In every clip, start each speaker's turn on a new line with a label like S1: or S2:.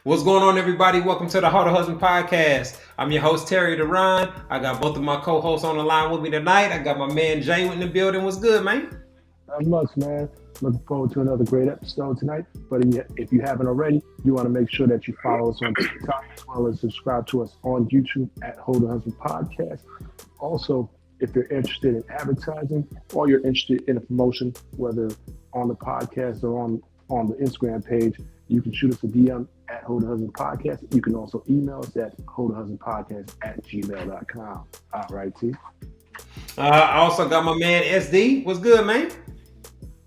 S1: What's going on, everybody? Welcome to the How to Husband Podcast. I'm your host, Terry Duran. I got both of my co-hosts on the line with me tonight. I got my man, Jay, in the building. What's good, man?
S2: Not much, man. Looking forward to another great episode tonight. But if you haven't already, you want to make sure that you follow us on TikTok as well as subscribe to us on YouTube at How to Husband Podcast. Also, if you're interested in advertising or you're interested in a promotion, whether on the podcast or on the Instagram page, you can shoot us a DM at How to Husband Podcast. You can also email us at hoetohusbandpodcast@gmail.com. All right, T.
S1: I also got my man, SD. What's good, man?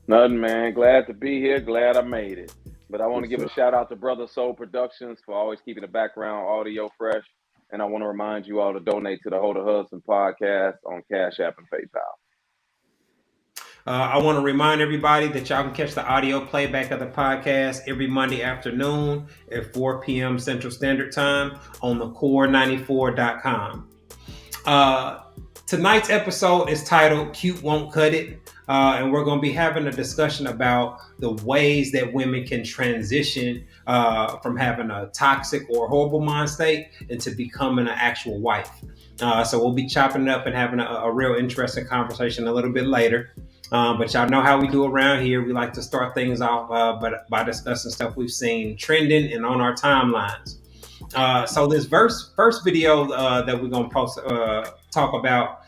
S3: Nothing, man. Glad to be here. Glad I made it. But I want to give a shout out to Brother Soul Productions for always keeping the background audio fresh. And I want to remind you all to donate to the How to Husband Podcast on Cash App and PayPal.
S1: I want to remind everybody that y'all can catch the audio playback of the podcast every Monday afternoon at 4 p.m. Central Standard Time on thecore94.com. Tonight's episode is titled Cute Won't Cut It. And we're going to be having a discussion about the ways that women can transition from having a toxic or horrible mind state into becoming an actual wife. So we'll be chopping it up and having a real interesting conversation a little bit later. But y'all know how we do around here. We like to start things off by discussing stuff we've seen trending and on our timelines. So this first video that we're going to talk about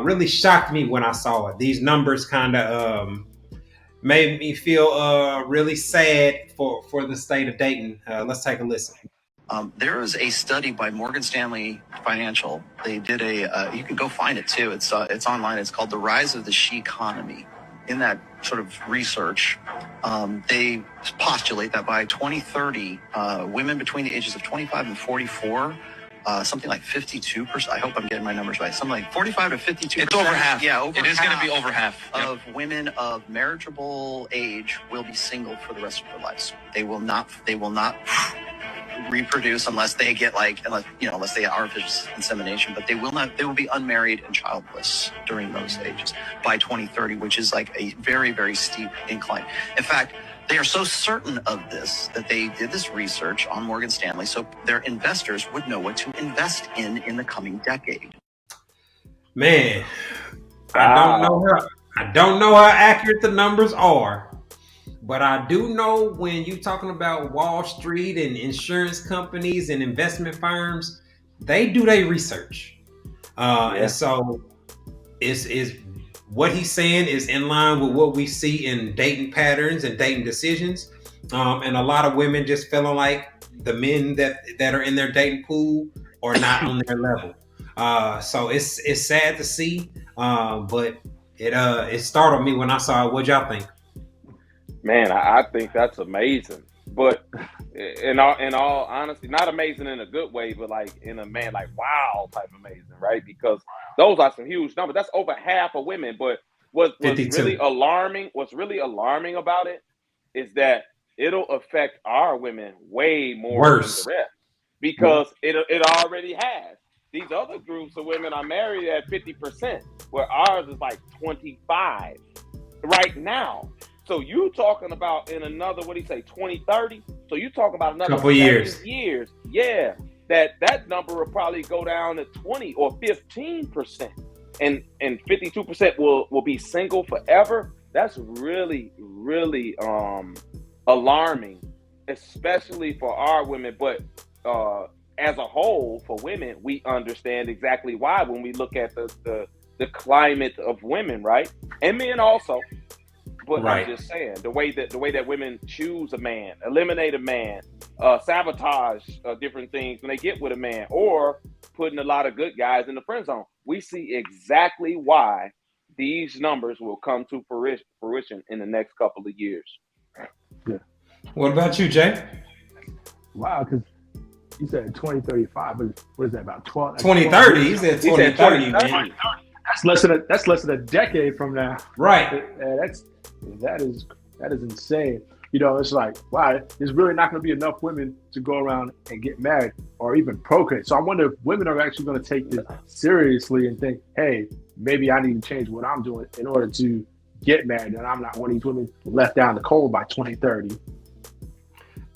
S1: really shocked me when I saw it. These numbers kind of made me feel really sad for the state of Dayton. Let's take a listen.
S4: There is a study by Morgan Stanley Financial. They did you can go find it too. It's online. It's called The Rise of the She Economy. In that sort of research, they postulate that by 2030, women between the ages of 25 and 44, something like 52%. I hope I'm getting my numbers right. Something like 45 to 52%.
S5: It's over half.
S4: Yeah, over half.
S5: It is going to be over half
S4: of women of marriageable age will be single for the rest of their lives. They will not reproduce unless they get unless they get artificial insemination, but they will be unmarried and childless during those ages by 2030, which is like a very, very steep incline. In fact, they are so certain of this that they did this research on Morgan Stanley so their investors would know what to invest in the coming decade.
S1: Man, I don't know how accurate the numbers are. But I do know when you're talking about Wall Street and insurance companies and investment firms, they do their research. And so is what he's saying is in line with what we see in dating patterns and dating decisions. And a lot of women just feeling like the men that are in their dating pool are not on their level. So it's sad to see, but it startled me when I saw it. What'd y'all think?
S3: Man, I think that's amazing. But in all honesty, not amazing in a good way, but like in a wow type amazing, right? Because those are some huge numbers. That's over half of women. But what's really alarming about it is that it'll affect our women way more than the rest. Because it already has. These other groups of women are married at 50%, where ours is like 25 right now. So you talking about in another, 2030? So you talking about another
S1: couple years.
S3: Yeah, that number will probably go down to 20 or 15%. And 52% will be single forever. That's really, really alarming, especially for our women. But as a whole, for women, we understand exactly why when we look at the climate of women, right? And men also. But right. I'm just saying, the way that women choose a man, eliminate a man, sabotage different things when they get with a man, or putting a lot of good guys in the friend zone. We see exactly why these numbers will come to fruition in the next couple of years.
S2: Yeah.
S1: What about you, Jay?
S2: Wow, because you said 2035, but what is that, about 12?
S1: 2030. He said 2030, man.
S2: That's less than a decade from now.
S1: Right.
S2: That is insane. You know, it's like, wow, there's really not going to be enough women to go around and get married or even procreate. So I wonder if women are actually going to take this seriously and think, hey, maybe I need to change what I'm doing in order to get married, and I'm not one of these women left down the cold by 2030.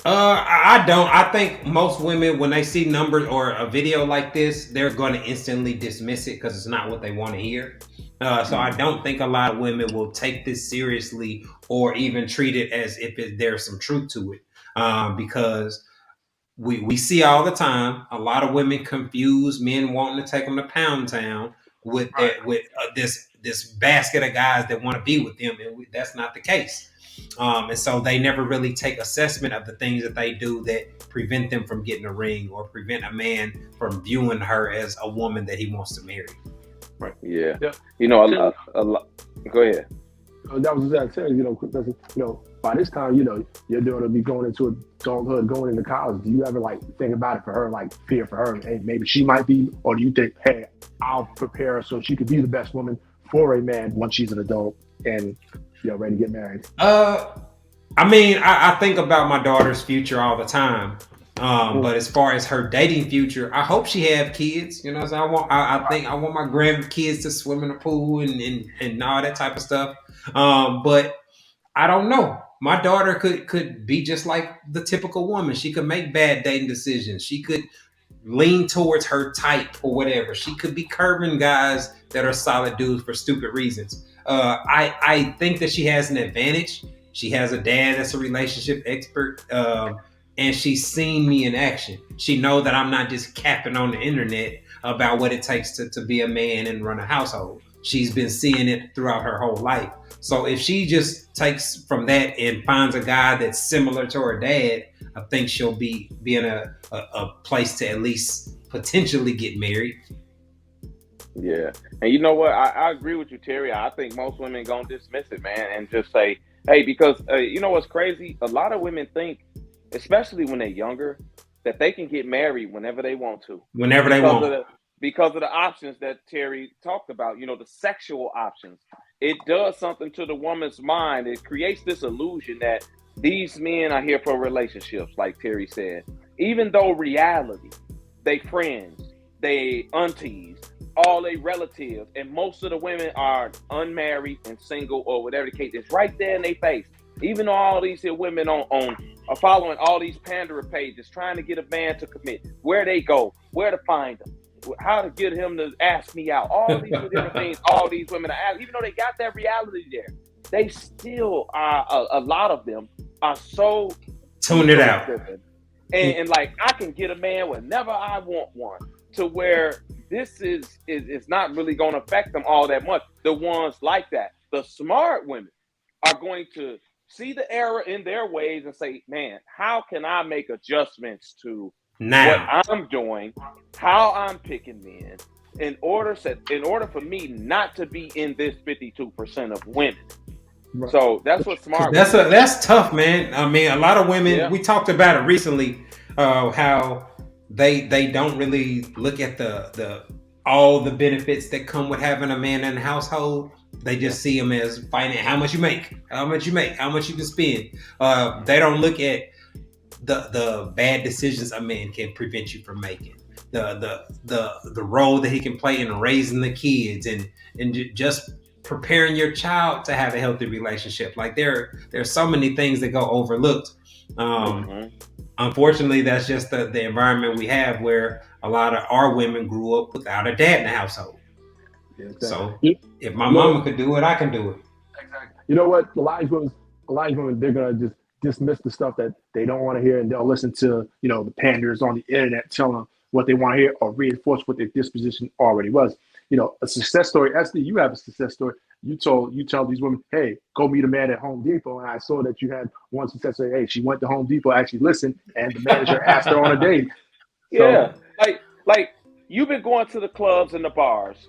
S1: I don't. I think most women, when they see numbers or a video like this, they're going to instantly dismiss it because it's not what they want to hear. So I don't think a lot of women will take this seriously or even treat it as if there's some truth to it. Because we see all the time a lot of women confuse men wanting to take them to Pound Town with this basket of guys that want to be with them, and that's not the case. And so they never really take assessment of the things that they do that prevent them from getting a ring or prevent a man from viewing her as a woman that he wants to marry.
S2: Right.
S3: Yeah.
S2: Yeah.
S3: You know, a lot. Go ahead.
S2: That was what I said. By this time, your daughter be going into adulthood, going into college. Do you ever think about it for her, fear for her? Hey, maybe she might be, or do you think, hey, I'll prepare her so she could be the best woman for a man once she's an adult and ready to get married?
S1: I mean, I think about my daughter's future all the time. But as far as her dating future, I hope she have kids. So I think I want my grandkids to swim in the pool and all that type of stuff. But I don't know. My daughter could be just like the typical woman. She could make bad dating decisions. She could lean towards her type or whatever. She could be curving guys that are solid dudes for stupid reasons. I think that she has an advantage. She has a dad that's a relationship expert. And she's seen me in action. She knows that I'm not just capping on the internet about what it takes to be a man and run a household. She's been seeing it throughout her whole life. So if she just takes from that and finds a guy that's similar to her dad, I think she'll be in a place to at least potentially get married.
S3: Yeah. And you know what? I agree with you, Terry. I think most women gonna dismiss it, man, and just say, hey, because you know what's crazy? A lot of women think, especially when they're younger, that they can get married whenever they want to.
S1: Whenever they want.
S3: Because of the options that Terry talked about, the sexual options. It does something to the woman's mind. It creates this illusion that these men are here for relationships, like Terry said. Even though reality, they friends, they aunties, all they relatives, and most of the women are unmarried and single or whatever the case is, right there in their face. Even though all these here women are following all these pandering pages, trying to get a man to commit, where they go, where to find them, how to get him to ask me out, all these different things, all these women are asking, even though they got that reality there, they still are, a lot of them are so
S1: tune it out.
S3: And I can get a man whenever I want one, to where this is not really going to affect them all that much. The ones like that, the smart women, are going to see the error in their ways and say, man, how can I make adjustments to what I'm doing, how I'm picking men, in order for me not to be in this 52% of women. Right. So that's what smart.
S1: That's tough, man. I mean, a lot of women. We talked about it recently. How they don't really look at the all the benefits that come with having a man in the household. They just see them as finding how much you make, how much you can spend. They don't look at the bad decisions a man can prevent you from making, the role that he can play in raising the kids and just preparing your child to have a healthy relationship. Like there's so many things that go overlooked. Unfortunately, that's just the environment we have, where a lot of our women grew up without a dad in the household. Yeah, exactly. So if my mama could do it, I can do it.
S2: Exactly. You know what? A lot of women, they're gonna just dismiss the stuff that they don't want to hear, and they'll listen to the panders on the internet telling them what they want to hear or reinforce what their disposition already was. A success story. Esther, you have a success story. You tell these women, hey, go meet a man at Home Depot. And I saw that you had one success story. Hey, she went to Home Depot, actually listened, and the manager asked her on a date.
S3: Yeah, like you've been going to the clubs and the bars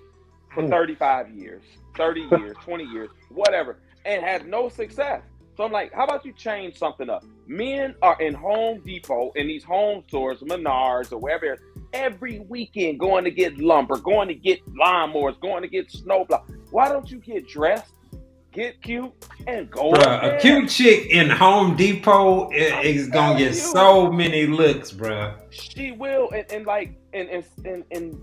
S3: for 35 years, 30 years, 20 years, whatever, and had no success. So I'm like, how about you change something up? Men are in Home Depot, in these home stores, Menards or wherever, every weekend going to get lumber, going to get lawnmowers, going to get snowplow. Why don't you get dressed, get cute, and go?
S1: Bruh, a cute chick in Home Depot is gonna get so many looks, bruh.
S3: She will, and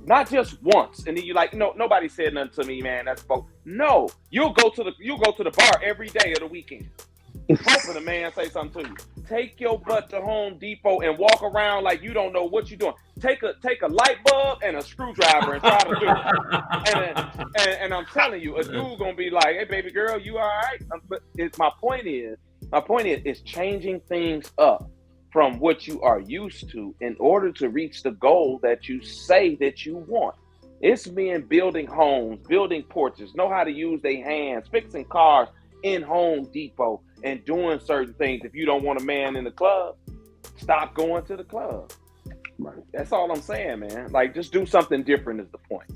S3: not just once. And then you nobody said nothing to me, man. That's both. No, you'll go to the bar every day of the weekend. Hoping a man say something to you. take your butt to Home Depot and walk around like you don't know what you're doing. Take a light bulb and a screwdriver and try to do it. And I'm telling you, a dude gonna be like, "Hey, baby girl, you all right?" But my point is, it's changing things up from what you are used to in order to reach the goal that you say that you want. It's men building homes, building porches, know how to use their hands, fixing cars in Home Depot and doing certain things. If you don't want a man in the club, stop going to the club.
S2: Right.
S3: That's all I'm saying, man. Like, just do something different is the point.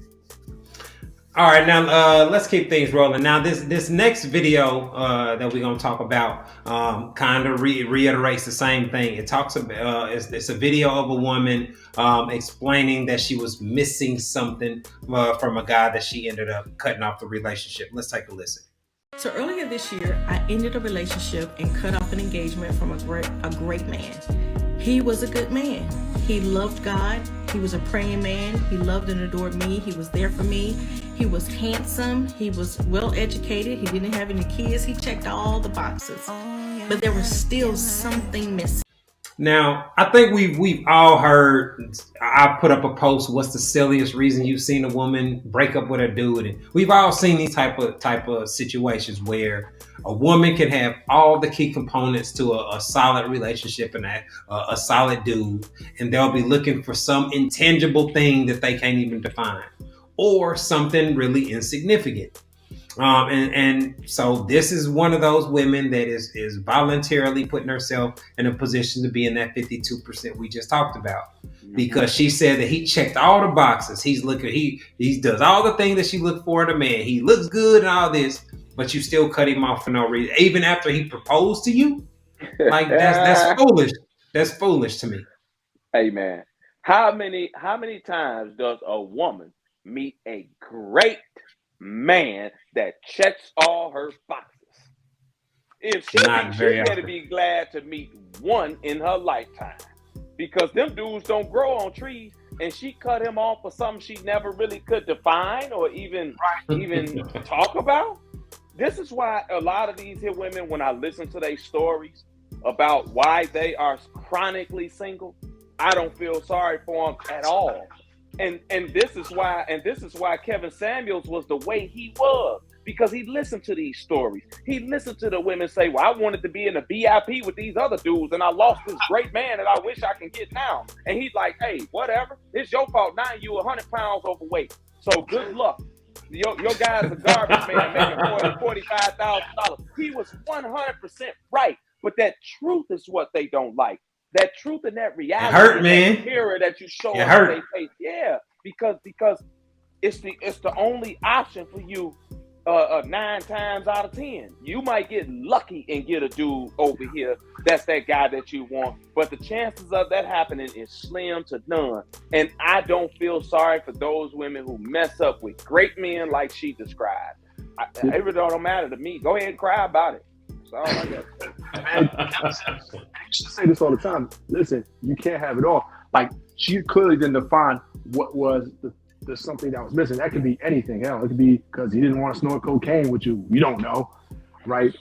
S1: All right, now let's keep things rolling. Now, this next video that we're gonna talk about kind of reiterates the same thing. It talks about it's a video of a woman explaining that she was missing something from a guy that she ended up cutting off the relationship. Let's take a listen.
S5: So earlier this year, I ended a relationship and cut off an engagement from a great man. He was a good man. He loved God. He was a praying man. He loved and adored me. He was there for me. He was handsome. He was well educated. He didn't have any kids. He checked all the boxes. But there was still something missing.
S1: Now, I think we've all heard. I put up a post. What's the silliest reason you've seen a woman break up with a dude? And we've all seen these type of situations where a woman can have all the key components to a solid relationship and a solid dude, and they'll be looking for some intangible thing that they can't even define, or something really insignificant. And so this is one of those women that is voluntarily putting herself in a position to be in that 52% we just talked about, because she said that he checked all the boxes. He does all the things that she looked for in a man. He looks good and all this, but you still cut him off for no reason, even after he proposed to you. Like that's foolish. That's foolish to me.
S3: Hey man, how many times does a woman meet a great man that checks all her boxes? If she better be glad to meet one in her lifetime, because them dudes don't grow on trees, and she cut him off for something she never really could define or even talk about. This is why a lot of these here women, when I listen to their stories about why they are chronically single, I don't feel sorry for them at all. And this is why Kevin Samuels was the way he was, because he listened to these stories. He listened to the women say, "Well, I wanted to be in a VIP with these other dudes, and I lost this great man that I wish I can get now." And he's like, "Hey, whatever. It's your fault. Now you 100 pounds overweight. So good luck. Your guy's a garbage man making $45,000. He was 100% right. But that truth is what they don't like. That truth and that reality,
S1: hurt, man.
S3: that mirror that you show
S1: them
S3: their face. Yeah, because it's the only option for you. 9 times out of 10, you might get lucky and get a dude over here that's that guy that you want, but the chances of that happening is slim to none. And I don't feel sorry for those women who mess up with great men like she described. It really don't matter to me. Go ahead and cry about it. That's all I got.
S2: I used to say this all the time. Listen, you can't have it all. Like, she clearly didn't define what was the something that was missing. That could be anything. Hell, it could be because he didn't want to snort cocaine with you. You don't know, right?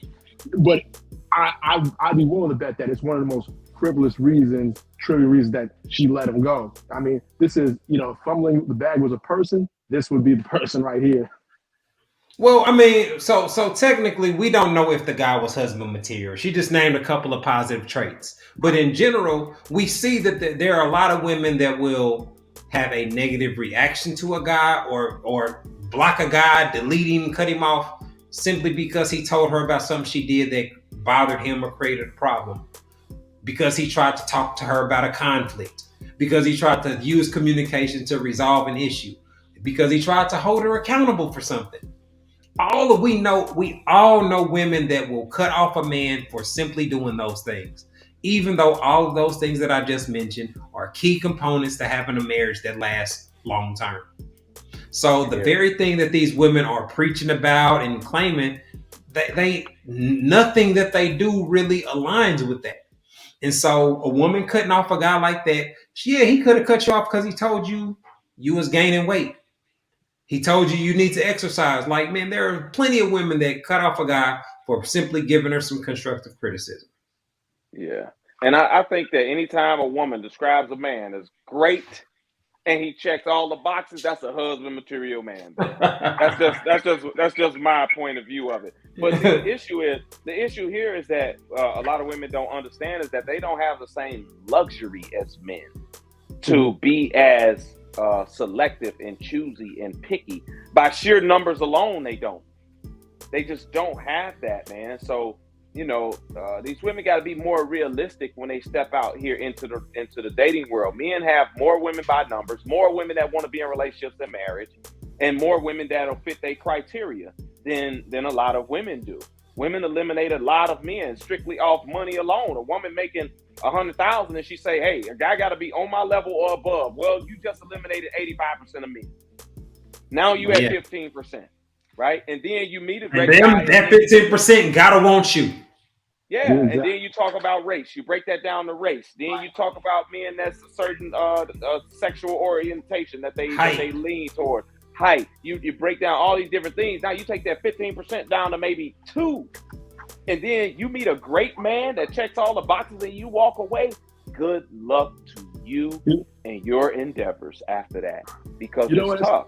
S2: But I'd be willing to bet that it's one of the most frivolous reasons, trivial reasons that she let him go. I mean, this is, fumbling the bag was a person. This would be the person right here.
S1: Well, I mean, so technically, we don't know if the guy was husband material. She just named a couple of positive traits. But in general, we see that there are a lot of women that will have a negative reaction to a guy or block a guy, delete him, cut him off, simply because he told her about something she did that bothered him or created a problem. Because he tried to talk to her about a conflict. Because he tried to use communication to resolve an issue. Because he tried to hold her accountable for something. We all know women that will cut off a man for simply doing those things, even though all of those things that I just mentioned are key components to having a marriage that lasts long term. So the very thing that these women are preaching about and claiming, they nothing that they do really aligns with that. And so a woman cutting off a guy like that, he could have cut you off because he told you was gaining weight. He told you need to exercise. Like, man, there are plenty of women that cut off a guy for simply giving her some constructive criticism.
S3: Yeah. And I think that anytime a woman describes a man as great and he checks all the boxes, that's a husband material man. That's just my point of view of it. But see, the issue here is that a lot of women don't understand is that they don't have the same luxury as men to be as selective and choosy and picky. By sheer numbers alone, they don't. They just don't have that, man. So, you know, these women got to be more realistic when they step out here into the dating world. Men have more women by numbers, more women that want to be in relationships and marriage, and more women that'll fit their criteria than a lot of women do. Women eliminate a lot of men strictly off money alone. A woman making $100,000 and she say, "Hey, a guy got to be on my level or above." Well, you just eliminated 85% of men. Now you at 15%. Right, and then you meet a great guy.
S1: That 15% gotta want you.
S3: Yeah, and then you talk about race. You break that down to race. Then you talk about men that's a certain sexual orientation that they lean toward. Height. You break down all these different things. Now you take that 15% down to maybe 2, and then you meet a great man that checks all the boxes, and you walk away. Good luck to you and your endeavors after that, because it's tough.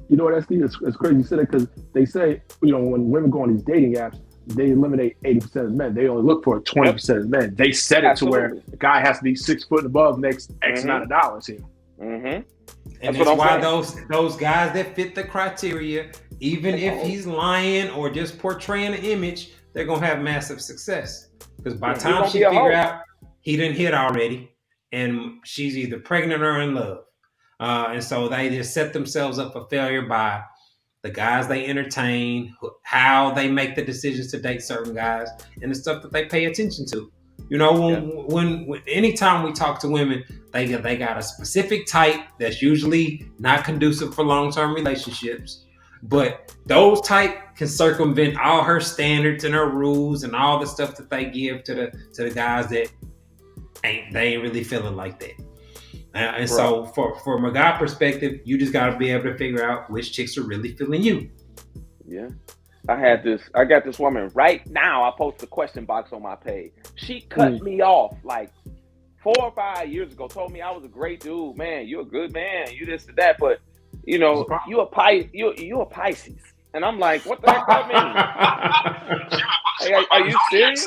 S2: You know what, SD? It's crazy you said it, because they say, you know, when women go on these dating apps, they eliminate 80% of men. They only look for 20% of men. They set it to where the guy has to be 6 foot above, makes X amount of dollars here.
S1: And that's why those guys that fit the criteria, even if he's lying or just portraying an image, they're gonna have massive success. Because by the time she figure out he didn't hit already, and she's either pregnant or in love. And so they just set themselves up for failure by the guys they entertain, how they make the decisions to date certain guys, and the stuff that they pay attention to. You know, when anytime we talk to women, they got a specific type that's usually not conducive for long-term relationships. But those type can circumvent all her standards and her rules and all the stuff that they give to the guys that ain't really feeling like that. So from a guy perspective, you just got to be able to figure out which chicks are really feeling you.
S3: Yeah. I got this woman right now. I posted a question box on my page. She cut me off like 4 or 5 years ago, told me I was a great dude. Man, you're a good man. You this and that. But, you know, you a Pisces. And I'm like, what the heck that mean? Hey, are you serious?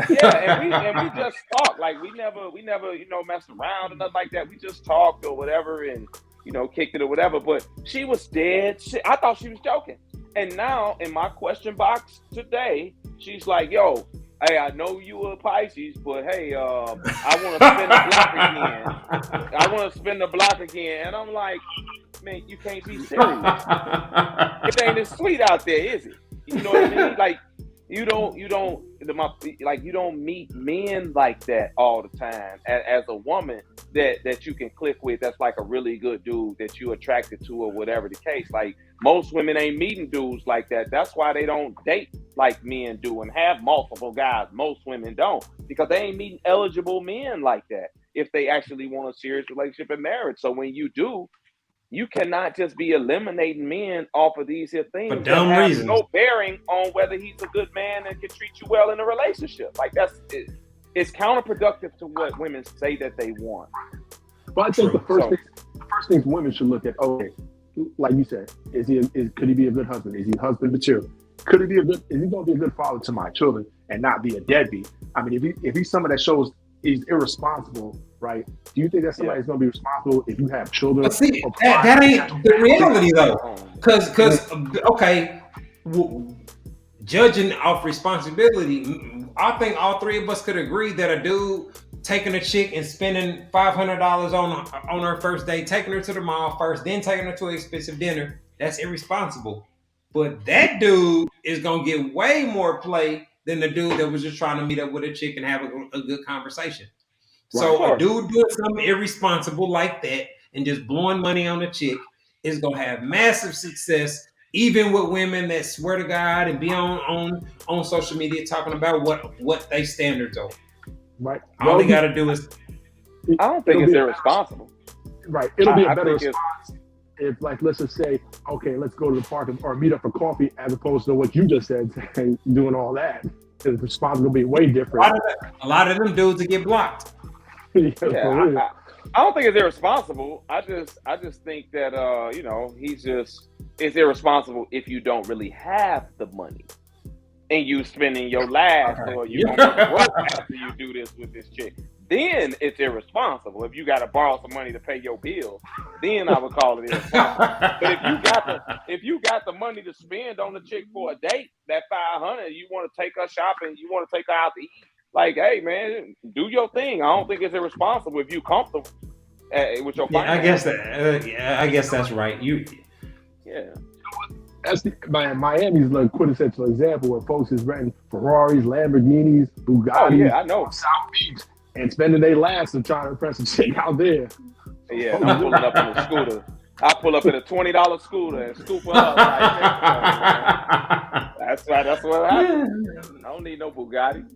S3: Yeah, and we just talked. Like we never, you know, messed around and nothing like that. We just talked or whatever, and you know, kicked it or whatever. But she was dead. I thought she was joking. And now in my question box today, she's like, "Yo, hey, I know you a Pisces, but hey, I want to spin the block again. I want to spin the block again." And I'm like, man, you can't be serious. It ain't as sweet out there, is it? You know what I mean? Like, you don't meet men like that all the time. As a woman that you can click with, that's like a really good dude that you attracted to or whatever the case. Like, most women ain't meeting dudes like that. That's why they don't date like men do and have multiple guys. Most women don't, because they ain't meeting eligible men like that if they actually want a serious relationship and marriage. So when you do, you cannot just be eliminating men off of these here things
S1: for dumb
S3: that have
S1: reasons.
S3: No bearing on whether he's a good man and can treat you well in a relationship. Like, it's counterproductive to what women say that they want.
S2: But I think the first things women should look at, okay, like you said, could he be a good husband? Is he husband material? Is he going to be a good father to my children and not be a deadbeat? I mean, if he's someone that shows he's irresponsible, right? Do you think that somebody's going to be responsible if you have children?
S1: But see, that ain't the reality though. Because okay, judging off responsibility, I think all three of us could agree that a dude taking a chick and spending $500 on her first date, taking her to the mall first, then taking her to an expensive dinner, that's irresponsible. But that dude is gonna get way more play than the dude that was just trying to meet up with a chick and have a good conversation. So a dude doing something irresponsible like that and just blowing money on a chick is gonna have massive success, even with women that swear to God and be on social media talking about what they standards are.
S2: Right.
S1: All they got to do is.
S3: I don't think it's irresponsible.
S2: Right. It'll be a better response if, like, let's just say, okay, let's go to the park or meet up for coffee, as opposed to what you just said, doing all that. The response will be way
S1: A
S2: different.
S1: lot of them dudes that get blocked.
S2: Yeah,
S3: Yeah,
S2: for real.
S3: I don't think it's irresponsible. I just think that it's irresponsible if you don't really have the money and you spending your last or you gonna be broke after you do this with this chick. Then it's irresponsible. If you gotta borrow some money to pay your bills, then I would call it irresponsible. But if you got the money to spend on the chick for a date, that $500, you want to take her shopping, you want to take her out to eat. Like, hey man, do your thing. I don't think it's irresponsible if you comfortable with your finances.
S1: I guess that's right.
S3: Yeah.
S2: That's Miami's like quintessential example where folks is renting Ferraris, Lamborghinis, Bugattis,
S3: Oh yeah, I know.
S2: South Beach, and spending their last and trying to impress a chick out there.
S3: Yeah, and I'm pulling up in a scooter. I pull up in a $20 scooter and scoop her up. That's right. That's what happens. I don't need no Bugatti.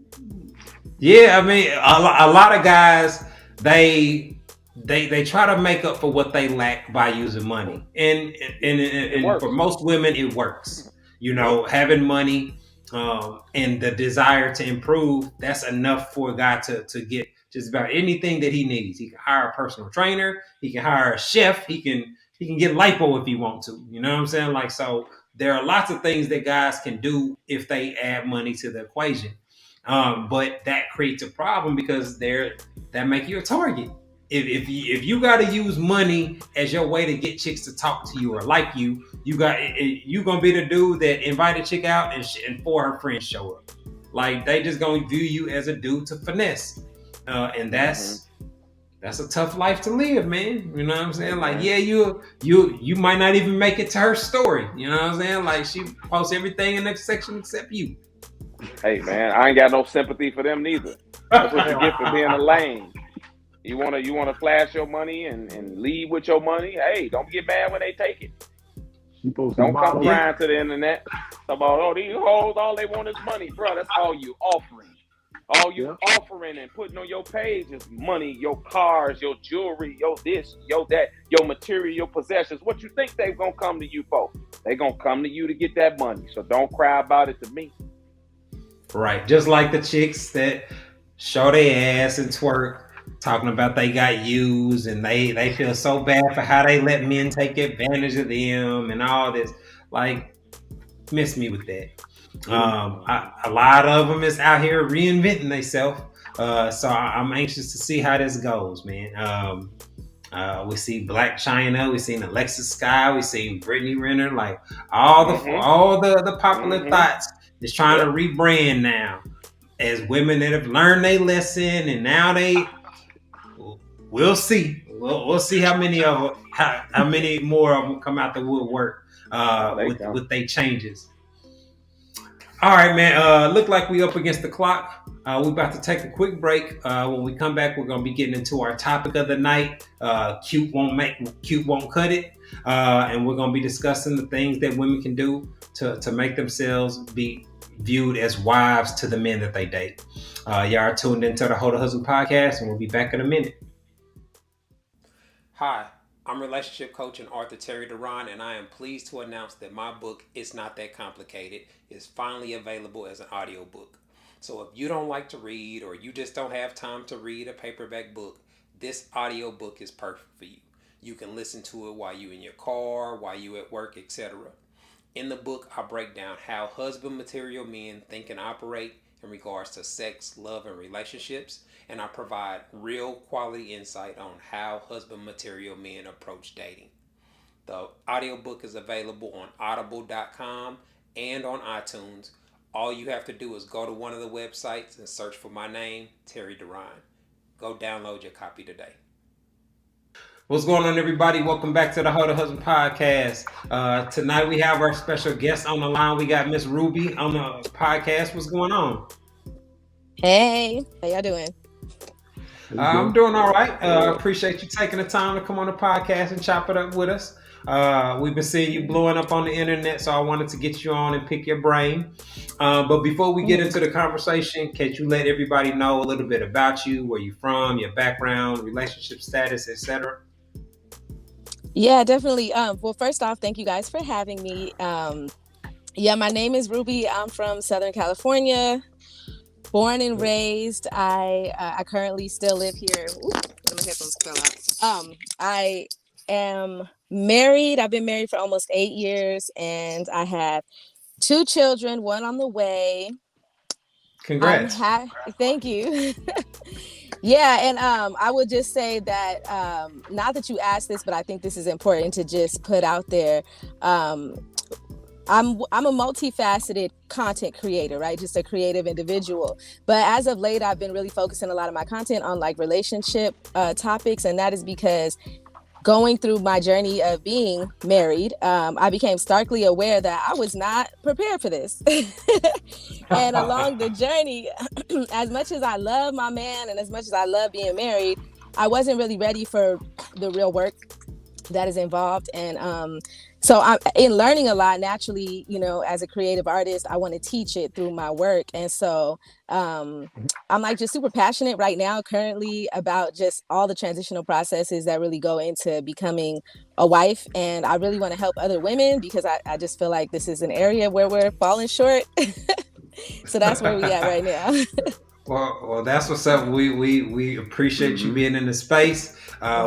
S1: Yeah, I mean, a lot of guys they try to make up for what they lack by using money, and for most women it works. You know, having money and the desire to improve, that's enough for a guy to get just about anything that he needs. He can hire a personal trainer, he can hire a chef, he can get lipo if he wants to. You know what I'm saying? Like, so there are lots of things that guys can do if they add money to the equation. But that creates a problem because that make you a target. If you got to use money as your way to get chicks to talk to you or like you, you gonna be the dude that invite a chick out and four her friends show up. Like, they just gonna view you as a dude to finesse, and that's a tough life to live, man. You know what I'm saying? Like, yeah, you might not even make it to her story. You know what I'm saying? Like, she posts everything in that section except you.
S3: Hey man, I ain't got no sympathy for them neither. That's what you get for being a lame. You wanna flash your money and leave with your money. Hey, don't get mad when they take it. Don't come crying to the internet about, these hoes, all they want is money, bro. That's all you offering. All you offering and putting on your page is money, your cars, your jewelry, your this, your that, your material possessions. What you think they gonna come to you for? They gonna come to you to get that money. So don't cry about it to me.
S1: Right. Just like the chicks that show their ass and twerk, talking about they got used and they feel so bad for how they let men take advantage of them and all this. Like, miss me with that. A lot of them is out here reinventing themselves. So I'm anxious to see how this goes, man. We see Black China, we seen Alexis Sky, we seen Brittany Renner, like all the popular thoughts is trying to rebrand now as women that have learned their lesson, and now we'll see. We'll see how many of them, how many more of them come out the woodwork with their changes. All right, man. Look like we up against the clock. We're about to take a quick break. When we come back, we're gonna be getting into our topic of the night. Cute won't cut it, and we're gonna be discussing the things that women can do to make themselves be viewed as wives to the men that they date. Y'all are tuned into the Hold a Husband podcast, and we'll be back in a minute. Hi, I'm relationship coach and author Terry Duran, and I am pleased to announce that my book, It's Not That Complicated, is finally available as an audiobook. So if you don't like to read, or you just don't have time to read a paperback book, this audiobook is perfect for you. You can listen to it while you're in your car, while you're at work, etc. In the book, I break down how husband material men think and operate in regards to sex, love, and relationships, and I provide real quality insight on how husband material men approach dating. The audiobook is available on audible.com and on iTunes. All you have to do is go to one of the websites and search for my name, Terry Duran. Go download your copy today. What's going on, everybody? Welcome back to the Hold a Husband podcast. Tonight we have our special guest on the line. We got Miss Ruby on the podcast. What's going on?
S6: Hey, how y'all doing?
S1: I'm doing all right. Appreciate you taking the time to come on the podcast and chop it up with us. We've been seeing you blowing up on the internet, so I wanted to get you on and pick your brain. But before we get into the conversation, can you let everybody know a little bit about you, where you're from, your background, relationship status, etc.?
S6: Yeah, definitely. Well, first off, thank you guys for having me. My name is Ruby. I'm from Southern California. Born and raised. I currently still live here. Ooh, my headphones fell out. I am married. I've been married for almost 8 years, and I have 2 children, one on the way.
S1: Congrats.
S6: Thank you. Yeah, and I would just say that not that you asked this, but I think this is important to just put out there. I'm a multifaceted content creator, right? Just a creative individual. But as of late, I've been really focusing a lot of my content on like relationship topics, and that is because going through my journey of being married, I became starkly aware that I was not prepared for this. And along the journey, as much as I love my man and as much as I love being married, I wasn't really ready for the real work that is involved. And so I'm in learning a lot naturally, as a creative artist, I want to teach it through my work. And so I'm like just super passionate right now currently about just all the transitional processes that really go into becoming a wife. And I really want to help other women because I just feel like this is an area where we're falling short. So that's where we at right now.
S1: Well, that's what's up. We appreciate you being in the space.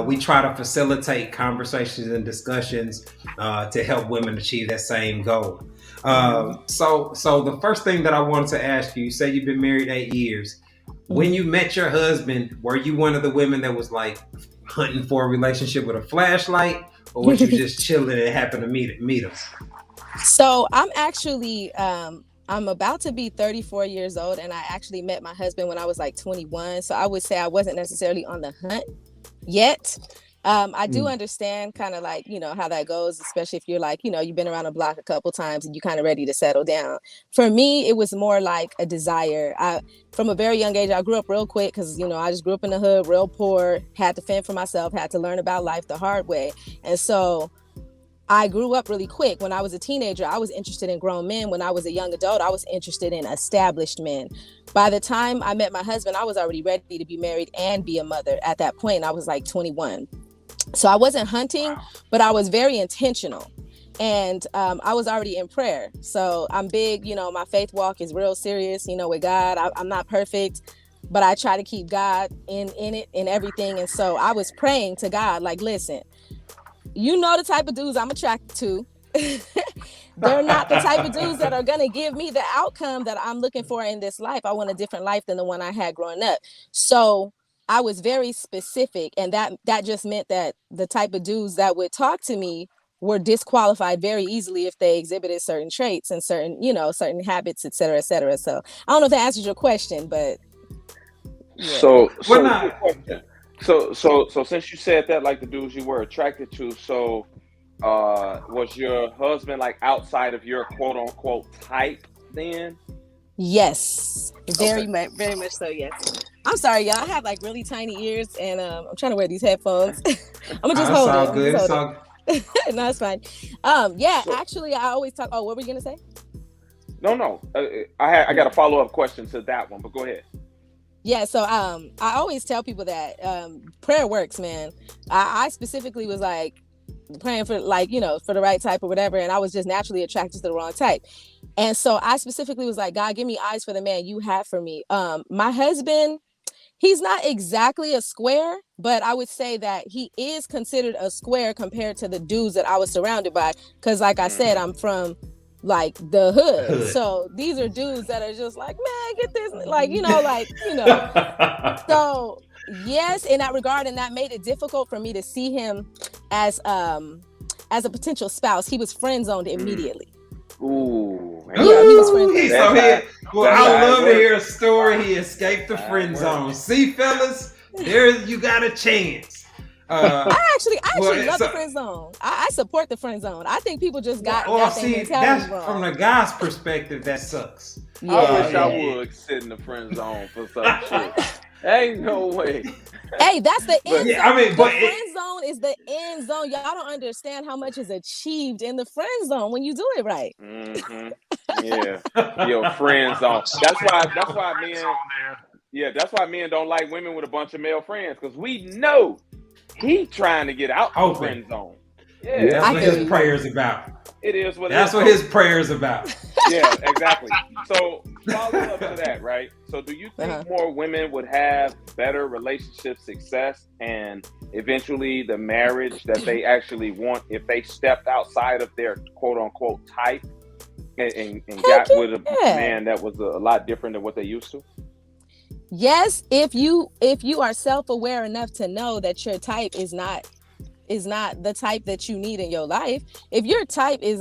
S1: We try to facilitate conversations and discussions to help women achieve that same goal. So the first thing that I wanted to ask you, you say you've been married 8 years. When you met your husband, were you one of the women that was like hunting for a relationship with a flashlight, or was you just chilling and happened to meet him?
S6: So I'm actually I'm about to be 34 years old, and I actually met my husband when I was like 21. So I would say I wasn't necessarily on the hunt yet. I do understand kind of like, how that goes, especially if you're like, you've been around the block a couple times and you're kind of ready to settle down. For me, it was more like a desire. From a very young age, I grew up real quick because, I just grew up in the hood, real poor, had to fend for myself, had to learn about life the hard way. And so I grew up really quick. When I was a teenager, I was interested in grown men. When I was a young adult, I was interested in established men. By the time I met my husband, I was already ready to be married and be a mother. At that point, I was like 21. So I wasn't hunting, but I was very intentional. And I was already in prayer. So I'm big, my faith walk is real serious, with God. I'm not perfect, but I try to keep God in it, in everything. And so I was praying to God, like, listen, the type of dudes I'm attracted to. They're not the type of dudes that are going to give me the outcome that I'm looking for in this life. I want a different life than the one I had growing up. So I was very specific. And that just meant that the type of dudes that would talk to me were disqualified very easily if they exhibited certain traits and certain habits, et cetera, et cetera. So I don't know if that answers your question, but.
S3: Yeah. So since you said that, like the dudes you were attracted to, so was your husband like outside of your quote unquote type then?
S6: Yes, very much so. Yes. I'm sorry, y'all. I have like really tiny ears, and I'm trying to wear these headphones. I'm gonna just hold it.
S1: Good. It's all good.
S6: No, it's fine. Actually, I always talk. Oh, what were you gonna say?
S3: No. I got a follow up question to that one, but go ahead.
S6: Yeah, so I always tell people that prayer works, man. I specifically was like praying for for the right type or whatever, and I was just naturally attracted to the wrong type. And so I specifically was like, God, give me eyes for the man you have for me. My husband, he's not exactly a square, but I would say that he is considered a square compared to the dudes that I was surrounded by. Because like I said, I'm from like the hood. So these are dudes that are just like, man, get this, So yes, in that regard, and that made it difficult for me to see him as a potential spouse. He was friend zoned immediately.
S3: Ooh.
S6: Yeah, he was friend zoned.
S1: I would love to hear a story. He escaped the friend zone. See, fellas, you got a chance.
S6: I actually love the friend zone. I support the friend zone. I think people just got that mentality wrong.
S1: From the guy's perspective, that sucks.
S3: Yeah. I wish I would sit in the friend zone for some shit. Ain't no way.
S6: Hey, that's the end zone. The friend zone is the end zone. Y'all don't understand how much is achieved in the friend zone when you do it right.
S3: Mm-hmm. Yeah, your friend zone. That's why men. Yeah, that's why men don't like women with a bunch of male friends, because we know he trying to get out the friend zone. Yeah,
S1: that's what his prayer's about.
S3: It is what.
S1: That's what his prayer's about.
S3: Yeah, exactly. So follow up to that, right? So do you think more women would have better relationship success and eventually the marriage that they actually want if they stepped outside of their quote unquote type and
S6: Heck
S3: got with a
S6: yeah.
S3: man that was a lot different than what they used to?
S6: Yes, if you are self-aware enough to know that your type is not the type that you need in your life. If your type is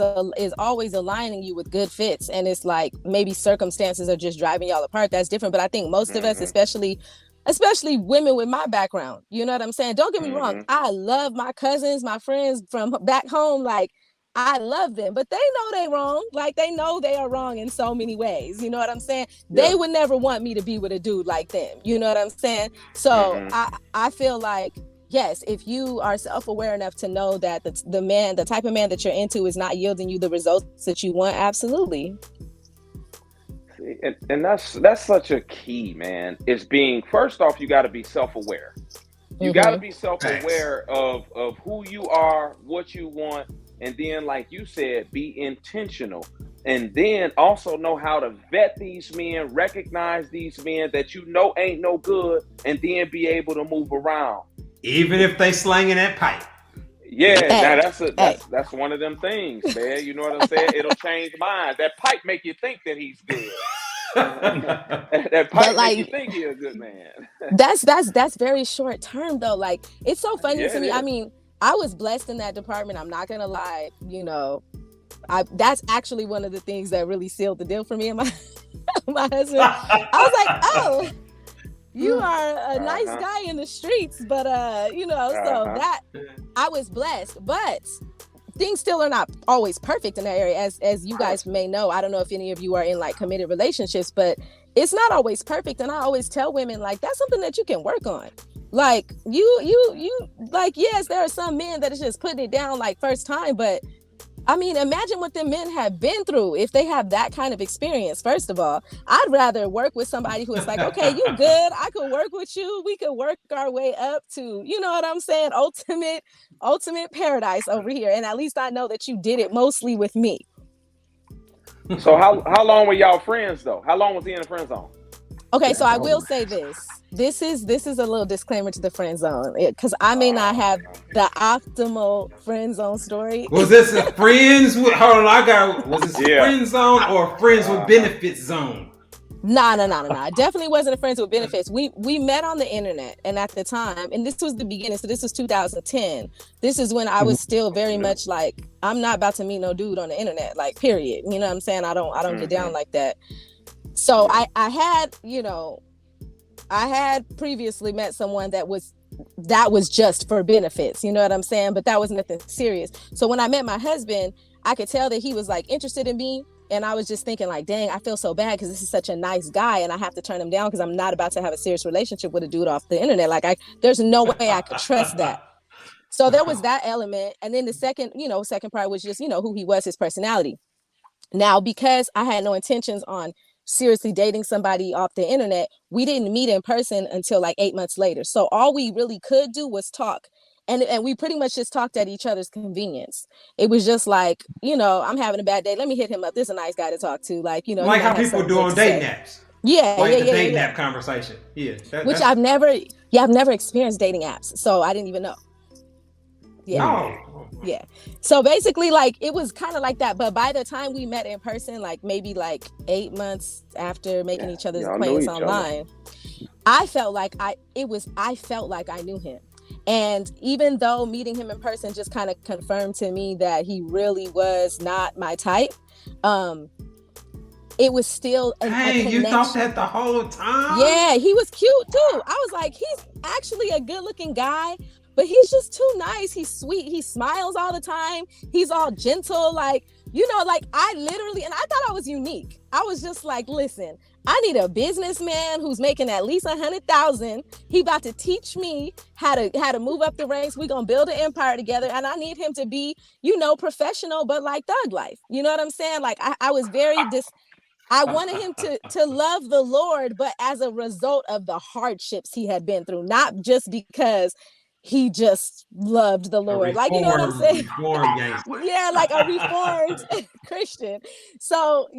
S6: always aligning you with good fits, and it's like maybe circumstances are just driving y'all apart, that's different. But I think most of us,
S3: Mm-hmm.
S6: especially women with my background, you know what I'm saying? Don't get me wrong,
S3: Mm-hmm.
S6: I love my cousins, my friends from back home, like I love them, but they know they wrong. Like they know they are wrong in so many ways. You know what I'm saying?
S3: Yeah.
S6: They would never want me to be with a dude like them. You know what I'm saying? So
S3: Mm-hmm.
S6: I feel like, yes, if you are self-aware enough to know that the type of man that you're into is not yielding you the results that you want, absolutely.
S3: And that's such a key, man. It's being first off, you got to be self-aware. You got to
S6: Mm-hmm.
S3: be
S1: Facts.
S3: self-aware of who you are, what you want, and then, like you said, be intentional. And then also know how to vet these men, recognize these men that you know ain't no good, and then be able to move around.
S1: Even if they slanging that pipe.
S3: Yeah, now
S6: Hey, hey.
S3: that's one of them things, man. You know what I'm saying? It'll change minds. That pipe make you think that he's good. That
S6: But
S3: pipe make you
S6: like
S3: think he's a good man.
S6: that's very short term though. Like it's so funny
S3: Yeah,
S6: to
S3: it
S6: me. I
S3: is.
S6: mean, I was blessed in that department. I'm not gonna lie, that's actually one of the things that really sealed the deal for me and my my husband. I was like, oh, you are a
S3: Uh
S6: nice
S3: huh.
S6: guy in the streets, but
S3: Uh
S6: so
S3: huh.
S6: that I was blessed, but things still are not always perfect in that area, as you
S3: Of
S6: guys
S3: course.
S6: may know. I don't know if any of you are in like committed relationships, but it's not always perfect. And I always tell women, like, that's something that you can work on. Like you like, yes, there are some men that is just putting it down like first time, but I mean, imagine what the men have been through if they have that kind of experience. First of all, I'd rather work with somebody who is like, okay, you good. I could work with you. We could work our way up to, you know what I'm saying? Ultimate paradise over here. And at least I know that you did it mostly with me.
S3: So how long were y'all friends though? How long was he in the friend zone?
S6: Okay, so I will
S1: Oh,
S6: say this. This is a little disclaimer to the friend zone, because I may not
S3: Oh
S6: have the optimal friend zone story.
S1: was this a friends with? Hold on, was this a
S3: yeah.
S1: friend zone or friends with
S3: Uh huh.
S1: benefits zone?
S6: Nah, nah, nah, nah, nah. Definitely wasn't a friends with benefits. We met on the internet, and at the time, and this was the beginning. So this was 2010. This is when I was still very much like, I'm not about to meet no dude on the internet. Like, period. You know what I'm saying? I don't get
S3: Mm-hmm.
S6: down like that. So
S3: Yeah.
S6: I had, I had previously met someone that was just for benefits. You know what I'm saying? But that was nothing serious. So when I met my husband, I could tell that he was like interested in me. And I was just thinking like, dang, I feel so bad because this is such a nice guy and I have to turn him down because I'm not about to have a serious relationship with a dude off the internet. Like there's no way I could trust that. So there was that element. And then the second part was just, who he was, his personality. Now, because I had no intentions on seriously dating somebody off the internet, we didn't meet in person until like 8 months later. So all we really could do was talk. And we pretty much just talked at each other's convenience. It was just like, I'm having a bad day. Let me hit him up. This is a nice guy to talk to. Like, he
S1: Like
S6: might
S1: how
S6: have
S1: people
S6: something
S1: do
S6: good
S1: on
S6: to
S1: dating
S6: say.
S1: apps,
S6: Yeah, yeah,
S1: like the
S6: yeah, yeah,
S1: dating
S6: yeah.
S1: app conversation. Yeah,
S6: Which
S1: that's
S6: I've never experienced dating apps. So I didn't even know. Yeah.
S3: Mm.
S1: oh,
S6: Yeah. So basically, like, it was kind of like that. But by the time we met in person, like maybe like 8 months after making
S3: Yeah.
S6: each other's
S3: Y'all knew
S6: acquaintance
S3: each other.
S6: online, I felt like I knew him. And even though meeting him in person just kind of confirmed to me that he really was not my type, um, it was still a
S1: dang, you thought
S6: connection.
S1: that the whole time?
S6: Yeah, he was cute too. I was like, he's actually a good looking guy, but he's just too nice. He's sweet. He smiles all the time. He's all gentle. Like, like I literally, and I thought I was unique. I was just like, listen, I need a businessman who's making at least 100,000. He about to teach me how to move up the ranks. We're gonna build an empire together. And I need him to be, professional, but like thug life. You know what I'm saying? Like I was very I wanted him to love the Lord, but as a result of the hardships he had been through, not just because he just loved the
S1: A
S6: Lord. Like, you know what I'm saying?
S1: reformed gangster.
S6: Yeah, like a reformed Christian. So,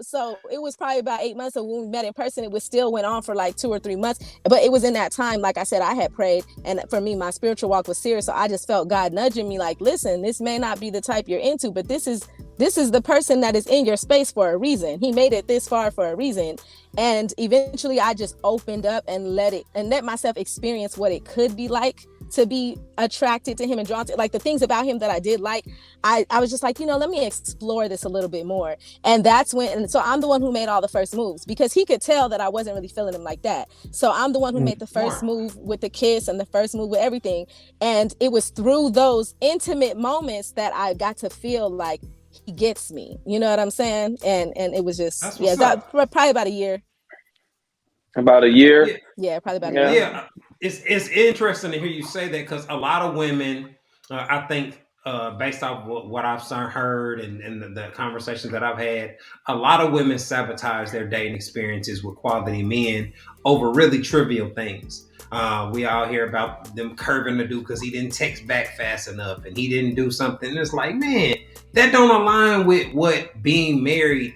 S6: so it was probably about 8 months. So when we met in person, it was still went on for like 2 or 3 months. But it was in that time, like I said, I had prayed. And for me, my spiritual walk was serious. So I just felt God nudging me like, listen, this may not be the type you're into, but this is the person that is in your space for a reason. He made it this far for a reason. And eventually I just opened up and let myself experience what it could be like to be attracted to him and drawn to, like, the things about him that I did like. I was just like, let me explore this a little bit more. And that's when, so I'm the one who made all the first moves, because he could tell that I wasn't really feeling him like that. So I'm the one who made the first move with the kiss and the first move with everything. And it was through those intimate moments that I got to feel like he gets me. You know what I'm saying? And it was just, probably about a year.
S3: About a year?
S6: Yeah, probably about a year.
S1: Yeah, it's interesting to hear you say that, because a lot of women, I think, based off what I've heard and the conversations that I've had, a lot of women sabotage their dating experiences with quality men over really trivial things. We all hear about them curving the dude because he didn't text back fast enough and he didn't do something. It's like, man, that don't align with what being married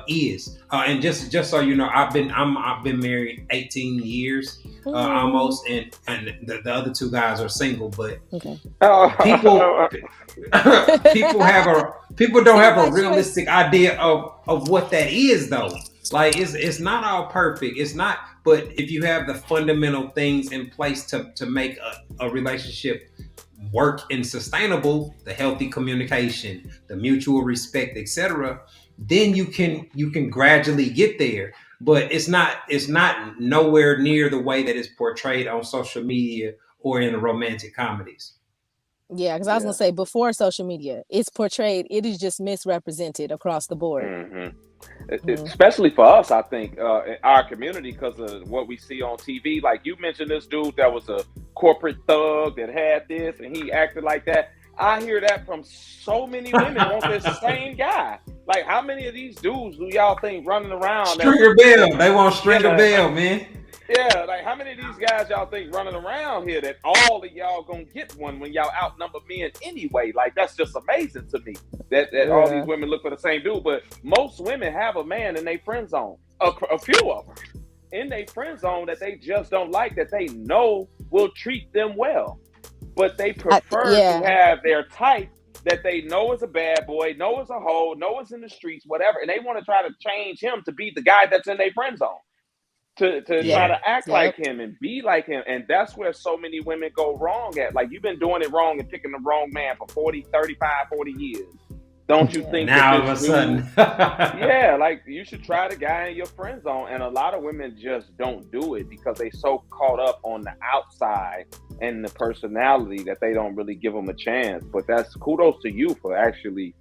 S1: is. And just so you know, I've been married 18 years almost, and the other two guys are single. But people don't have a realistic idea of what that is, though. Like, it's not all perfect. It's not, but if you have the fundamental things in place to make a relationship work and sustainable, the healthy communication, the mutual respect, etc., then you can gradually get there. But it's not nowhere near the way that it's portrayed on social media or in the romantic comedies.
S6: Yeah, because I was gonna say, before social media, it's portrayed, it is just misrepresented across the board.
S3: Especially for us, I think, in our community, because of what we see on TV. Like, you mentioned this dude that was a corporate thug that had this and he acted like that. I hear that from so many women want this same guy. Like, how many of these dudes do y'all think running around?
S1: Stringer Bell. They want Stringer Bell, man.
S3: Yeah, like, how many of these guys y'all think running around here that all of y'all gonna get one when y'all outnumber men anyway? Like, that's just amazing to me that all these women look for the same dude. But most women have a man in their friend zone, a few of them in their friend zone that they just don't like, that they know will treat them well, but they prefer to have their type that they know is a bad boy, know is a hoe, know is in the streets, whatever, and they want to try to change him to be the guy that's in their friend zone. To try to act like him and be like him. And that's where so many women go wrong at. Like, you've been doing it wrong and picking the wrong man for 40 years. Don't you think
S1: now all of a sudden?
S3: Like, you should try the guy in your friend zone. And a lot of women just don't do it because they so caught up on the outside and the personality that they don't really give them a chance. But that's kudos to you for actually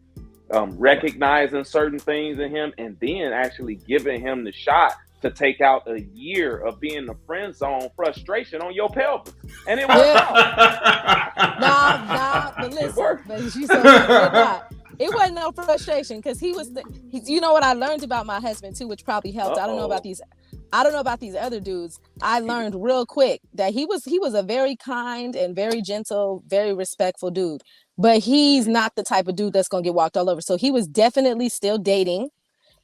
S3: recognizing certain things in him and then actually giving him the shot to take out a year of being in the friend zone frustration on your pelvis. And it worked out.
S6: But listen, but she said it wasn't no frustration, because he was you know what I learned about my husband too, which probably helped. I don't know about these other dudes. I learned real quick that he was a very kind and very gentle, very respectful dude, but he's not the type of dude that's gonna get walked all over. So he was definitely still dating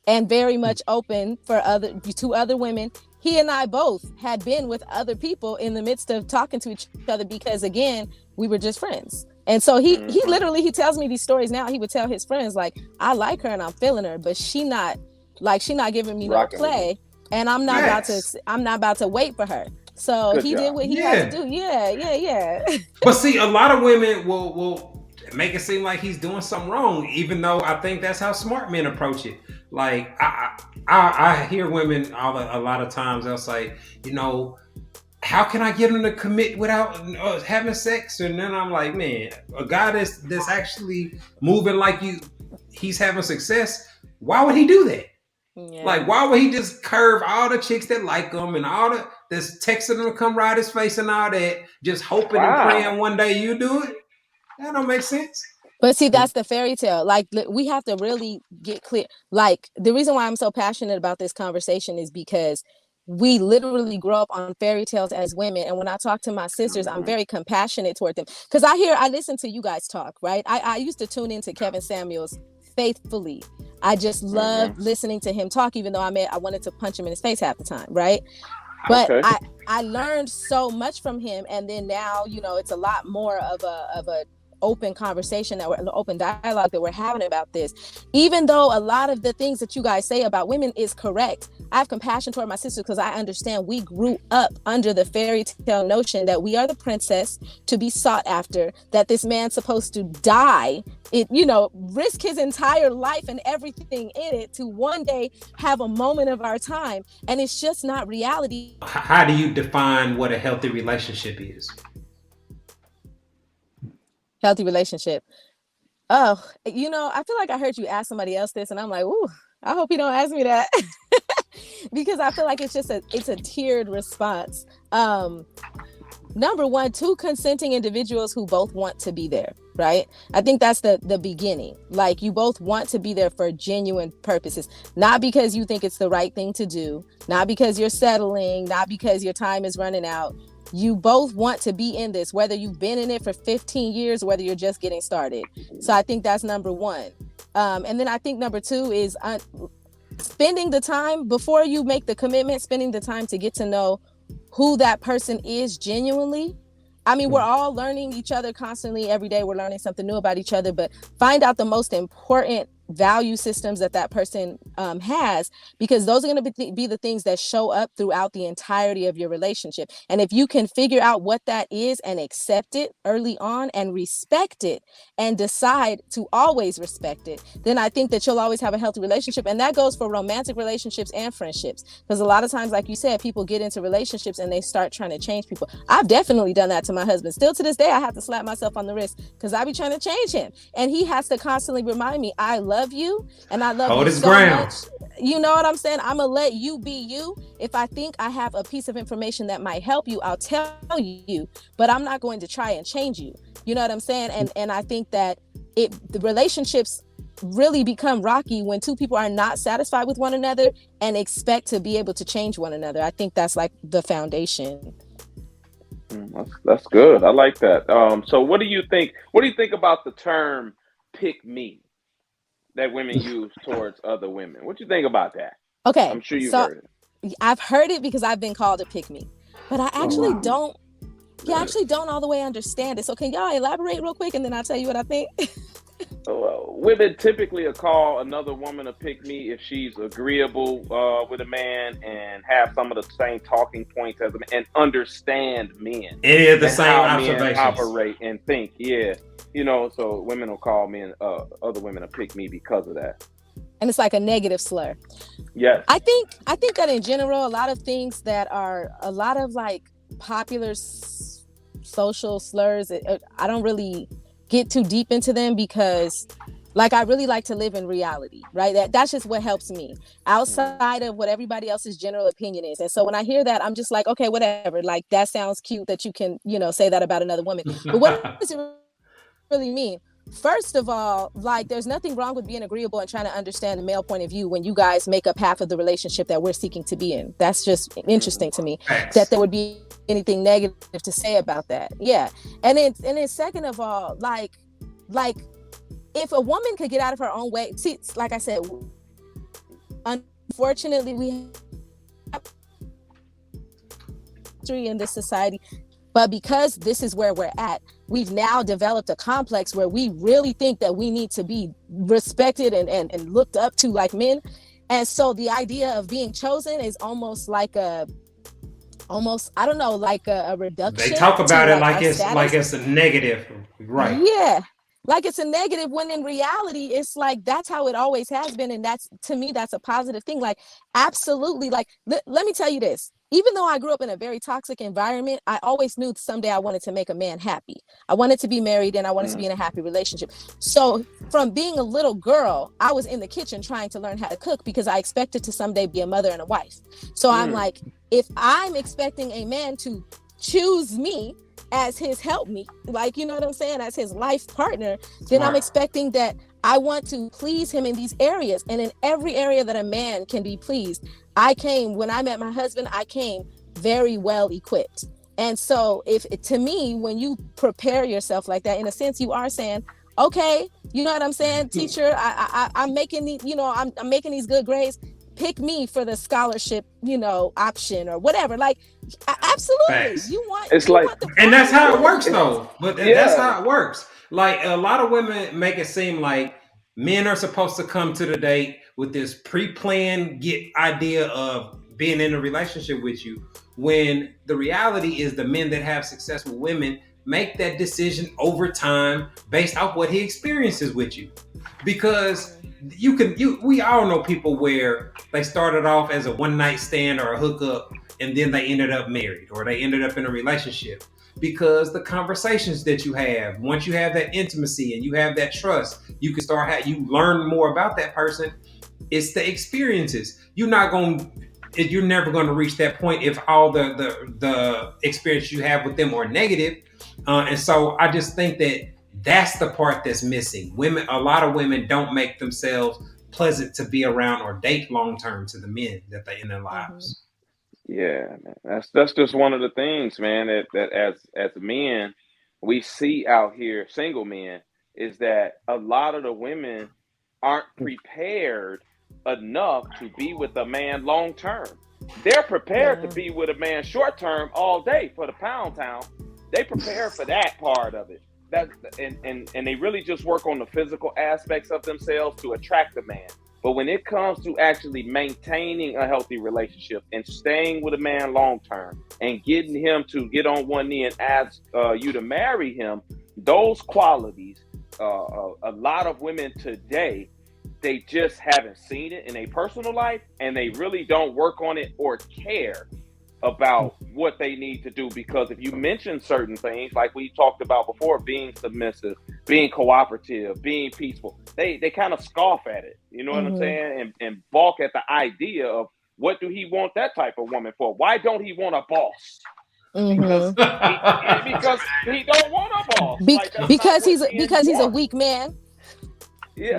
S6: and very much open to other women. He and I both had been with other people in the midst of talking to each other, because again, we were just friends. And so he literally, he tells me these stories now. He would tell his friends, like, I like her and I'm feeling her, but she not giving me no play, and I'm not about to wait for her. So he did what he had to do. Yeah.
S1: But see, a lot of women will make it seem like he's doing something wrong, even though I think that's how smart men approach it. Like, I hear women a lot of times, they'll say, how can I get him to commit without having sex? And then I'm like, man, a guy that's actually moving like he's having success, why would he do that? Yeah. Like, why would he just curve all the chicks that like him and all that's texting him to come ride his face and all that, just hoping and praying one day you do it? That don't make sense.
S6: But see, that's the fairy tale. Like, we have to really get clear. Like, the reason why I'm so passionate about this conversation is because we literally grow up on fairy tales as women. And when I talk to my sisters, I'm very compassionate toward them, because I listen to you guys talk, right? I used to tune into Kevin Samuels faithfully. I just loved listening to him talk, even though I wanted to punch him in his face half the time, right? But I learned so much from him, and then now, you know, it's a lot more of a open conversation, that we're an open dialogue that we're having about this. Even though a lot of the things that you guys say about women is correct, I have compassion toward my sisters, because I understand we grew up under the fairy tale notion that we are the princess to be sought after, that this man's supposed to die, risk his entire life and everything in it to one day have a moment of our time. And it's just not reality.
S1: How do you define what a healthy relationship is?
S6: Healthy relationship. Oh, I feel like I heard you ask somebody else this, and I'm like, ooh, I hope you don't ask me that. Because I feel like it's a tiered response. Number one, two consenting individuals who both want to be there, right? I think that's the beginning. Like, you both want to be there for genuine purposes, not because you think it's the right thing to do, not because you're settling, not because your time is running out. You both want to be in this, whether you've been in it for 15 years, whether you're just getting started. So I think that's number one. And then I think number two is spending the time before you make the commitment, spending the time to get to know who that person is genuinely. I mean, we're all learning each other constantly. Every day we're learning something new about each other, but find out the most important value systems that person has, because those are going to be the things that show up throughout the entirety of your relationship. And if you can figure out what that is and accept it early on and respect it and decide to always respect it, then I think that you'll always have a healthy relationship. And that goes for romantic relationships and friendships, because a lot of times, like you said, people get into relationships and they start trying to change people. I've definitely done that to my husband. Still to this day, I have to slap myself on the wrist, because I be trying to change him, and he has to constantly remind me, I love you, and I love you so much. You know what I'm saying? I'm gonna let you be you. If I think I have a piece of information that might help you, I'll tell you, but I'm not going to try and change you. You know what I'm saying? And I think that the relationships really become rocky when two people are not satisfied with one another and expect to be able to change one another. I think that's like the foundation.
S3: That's good. I like that. So what do you think about the term "pick me" that women use towards other women? What do you think about that?
S6: Okay,
S3: I'm sure you've heard it.
S6: I've heard it because I've been called a pick me, but I actually don't. Yeah, I actually don't all the way understand it. So can y'all elaborate real quick, and then I'll tell you what I think.
S3: Women typically call another woman a pick me if she's agreeable with a man and have some of the same talking points as a man and understand men.
S1: Any of the same
S3: how
S1: observations.
S3: Men operate and think. Yeah. So women will call men, other women a pick me because of that.
S6: And it's like a negative slur.
S3: Yes.
S6: I think that in general, a lot of things that are a lot of like popular social slurs, I don't really get too deep into them, because like, I really like to live in reality, right? That's just what helps me outside of what everybody else's general opinion is. And so when I hear that, I'm just like, okay, whatever. Like, that sounds cute that you can, say that about another woman. But what does it really mean? First of all, like, there's nothing wrong with being agreeable and trying to understand the male point of view when you guys make up half of the relationship that we're seeking to be in. That's just interesting to me, that there would be anything negative to say about that. Yeah. And then second of all, like if a woman could get out of her own way, see, like I said, unfortunately, we have in this society, but because this is where we're at, we've now developed a complex where we really think that we need to be respected and looked up to like men. And so the idea of being chosen is almost like a reduction.
S1: They talk about it like it's a negative, right?
S6: Yeah. Like it's a negative, when in reality, it's like, that's how it always has been. And that's, to me, that's a positive thing. Like, absolutely. Like, let me tell you this. Even though I grew up in a very toxic environment, I always knew someday I wanted to make a man happy. I wanted to be married and I wanted to be in a happy relationship. So from being a little girl, I was in the kitchen trying to learn how to cook because I expected to someday be a mother and a wife. So I'm like, if I'm expecting a man to choose me as his help me, like, you know what I'm saying, as his life partner, then I'm expecting that I want to please him in these areas. And in every area that a man can be pleased, when I met my husband, I came very well equipped. And so if to me, when you prepare yourself like that, in a sense, you are saying, okay, you know what I'm saying, teacher, I'm making these, I'm making these good grades. Pick me for the scholarship, option or whatever. Like, absolutely,
S1: Facts.
S3: It's like,
S1: And that's how it works,
S3: it's,
S1: though. But that's
S3: yeah,
S1: how it works. Like a lot of women make it seem like men are supposed to come to the date with this pre-planned get idea of being in a relationship with you, when the reality is the men that have successful women make that decision over time based off what he experiences with you. Because we all know people where they started off as a one night stand or a hookup, and then they ended up married or they ended up in a relationship, because the conversations that you have, once you have that intimacy and you have that trust, you can you learn more about that person. It's the experiences. You're never going to reach that point if all the experience you have with them are negative. And so I just think that that's the part that's missing. A lot of women don't make themselves pleasant to be around or date long term to the men that they in their lives.
S3: yeah, man. That's just one of the things, man, that as men we see out here, single men, is that a lot of the women aren't prepared enough to be with a man long term. They're prepared to
S6: Yeah.
S3: be with a man short term all day for the pound town. They prepare for that part of it. That and they really just work on the physical aspects of themselves to attract a man. But when it comes to actually maintaining a healthy relationship and staying with a man long term and getting him to get on one knee and ask you to marry him, those qualities, a lot of women today, they just haven't seen it in a personal life, and they really don't work on it or care about what they need to do. Because if you mention certain things, like we talked about before, being submissive, being cooperative, being peaceful, they kind of scoff at it. You know what I'm saying? And balk at the idea of, what do he want that type of woman for? Why don't he want a boss? Because he don't want a boss. Like, that's not
S6: Because
S3: what men
S6: he's a
S3: want.
S6: weak man.
S3: Yeah,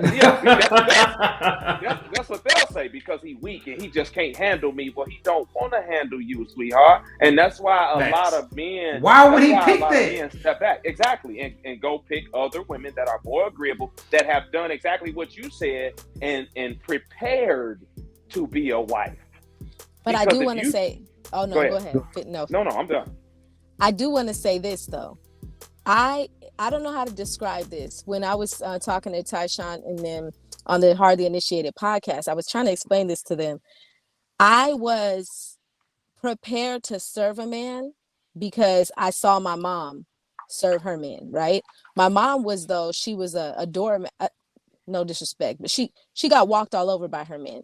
S3: that's what they'll say, because he weak and he just can't handle me. Well, he don't want to handle you, sweetheart, and that's why a lot of men.
S1: Why would
S3: That's
S1: he
S3: why a
S1: pick
S3: lot of
S1: that?
S3: men step back, exactly, and go pick other women that are more agreeable, that have done exactly what you said, and prepared to be a wife.
S6: But I
S3: Because
S6: do
S3: if
S6: want to
S3: you
S6: say, oh no,
S3: go
S6: go
S3: ahead.
S6: ahead. No,
S3: No, I'm done.
S6: I do want to say this though. I don't know how to describe this. When I was talking to Tyshawn and them on the Hardly Initiated podcast, I was trying to explain this to them. I was prepared to serve a man because I saw my mom serve her men, right? My mom was, though, she was a doormat, no disrespect, but she got walked all over by her men.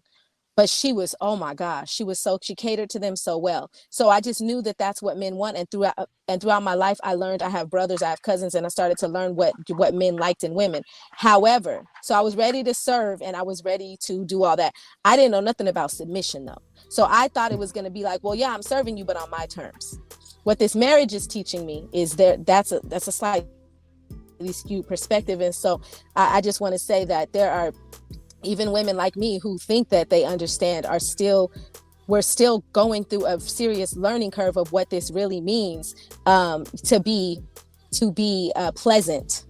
S6: But she was, oh my gosh, she catered to them so well. So I just knew that that's what men want. And throughout my life, I learned, I have brothers, I have cousins, and I started to learn what men liked in women. However, so I was ready to serve and I was ready to do all that. I didn't know nothing about submission though. So I thought it was going to be like, well, yeah, I'm serving you, but on my terms. What this marriage is teaching me is that's a slightly skewed perspective. And so I just want to say that there are even women like me who think that they understand we're still going through a serious learning curve of what this really means, to be pleasant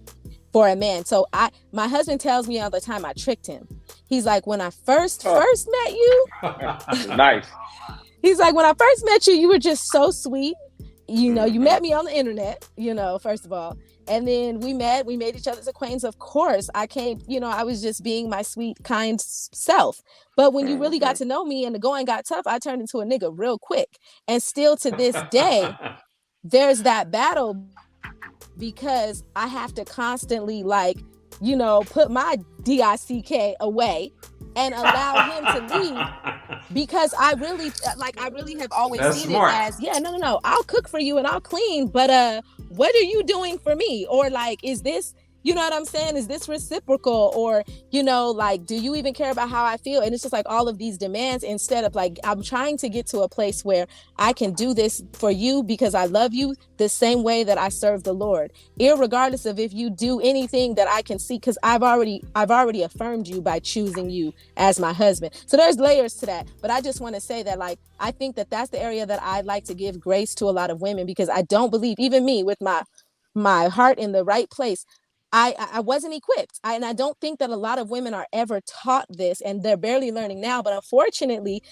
S6: for a man. So my husband tells me all the time I tricked him. He's like, when I first met you,
S3: Nice.
S6: he's like, when I first met you, you were just so sweet. You met me on the internet, first of all. And then we made each other's acquaintance. Of course, I came, I was just being my sweet, kind self. But when you really got to know me and the going got tough, I turned into a nigga real quick. And still to this day, there's that battle, because I have to constantly put my DICK away and allow him to lead, because I really have always seen
S1: smart.
S6: it as, no, I'll cook for you and I'll clean, but what are you doing for me? Or is this You know what I'm saying? Is this reciprocal? Or, you know, like, do you even care about how I feel? And it's just like all of these demands, instead of like, I'm trying to get to a place where I can do this for you because I love you the same way that I serve the Lord, irregardless of if you do anything that I can see, because I've already affirmed you by choosing you as my husband. So there's layers to that. But I just want to say that, like, I think that that's the area that I'd like to give grace to a lot of women, because I don't believe, even me with my heart in the right place, I wasn't equipped. And I don't think that a lot of women are ever taught this, and they're barely learning now. But unfortunately,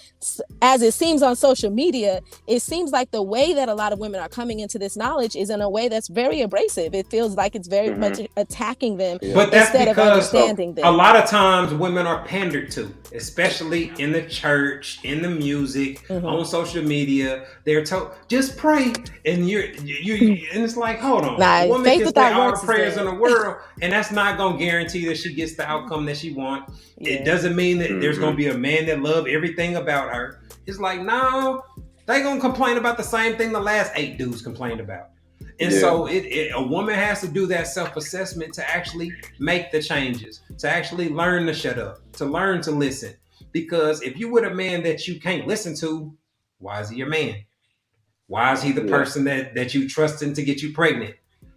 S6: as it seems on social media, it seems like the way that a lot of women are coming into this knowledge is in a way that's very abrasive. It feels like it's very much attacking them,
S1: But that's
S6: instead of
S1: because
S6: understanding them.
S1: a lot of times women are pandered to, especially in the church, in the music, on social media. They're told, just pray, and and it's like, hold on,
S6: Nah,
S1: a woman
S6: faith
S1: can say
S6: without
S1: all the
S6: works is
S1: prayers
S6: dead.
S1: in the world, and that's not gonna guarantee that she gets the outcome that she wants. It doesn't mean that there's gonna be a man that love everything about her. It's like, no, they gonna complain about the same thing the last 8 dudes complained about. And so a woman has to do that self-assessment to actually make the changes, to actually learn to shut up, to learn to listen. Because if you with a man that you can't listen to, why is he your man? Why is he the person that you trusting to get you pregnant?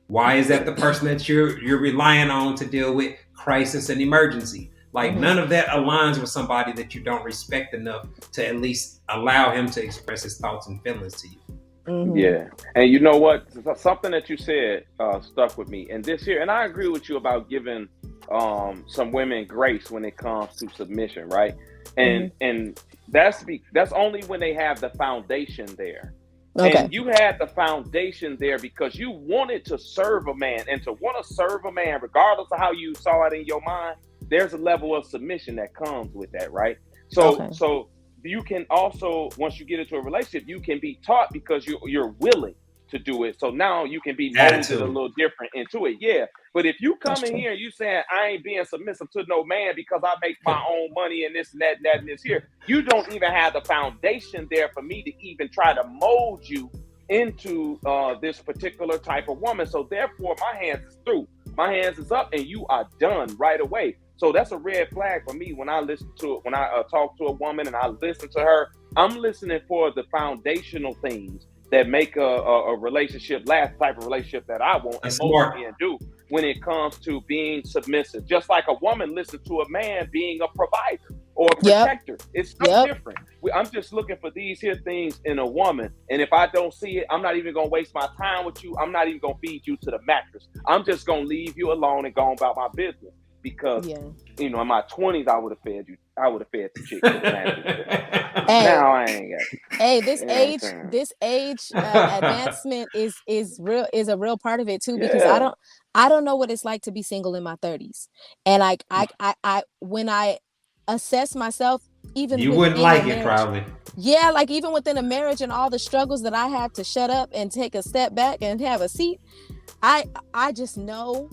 S1: Why is that the person that you're relying on to deal with crisis and emergency? Like, none of that aligns with somebody that you don't respect enough to at least allow him to express his thoughts and feelings to you.
S3: Yeah. And you know what? Something that you said stuck with me. And this here, and I agree with you about giving some women grace when it comes to submission, right? And that's only when they have the foundation there. Okay. And you had the foundation there because you wanted to serve a man, and to want to serve a man, regardless of how you saw it in your mind, there's a level of submission that comes with that, right? So you can also, once you get into a relationship, you can be taught because you're willing to do it. So now you can be molded a little different into it. Yeah. But if you come in here and you saying, I ain't being submissive to no man because I make my own money and this and that and that and this here, you don't even have the foundation there for me to even try to mold you into this particular type of woman. So therefore, my hands is through. My hands is up, and you are done right away. So that's a red flag for me when I listen to it. When I talk to a woman and I listen to her, I'm listening for the foundational things that make a relationship last, type of relationship that I want, and most men do when it comes to being submissive. Just like a woman listens to a man being a provider or a protector. It's no different. I'm just looking for these here things in a woman. And if I don't see it, I'm not even going to waste my time with you. I'm not even going to feed you to the mattress. I'm just going to leave you alone and go about my business. Because, you know, in my 20s, I would have fed you. I would have fed the chick. Now I ain't got it.
S6: Hey, this age advancement is real, is a real part of it too, because I don't know what it's like to be single in my 30s. And like I when I assess myself, even
S1: you wouldn't like it probably.
S6: Yeah, like even within a marriage and all the struggles that I had to shut up and take a step back and have a seat, I just know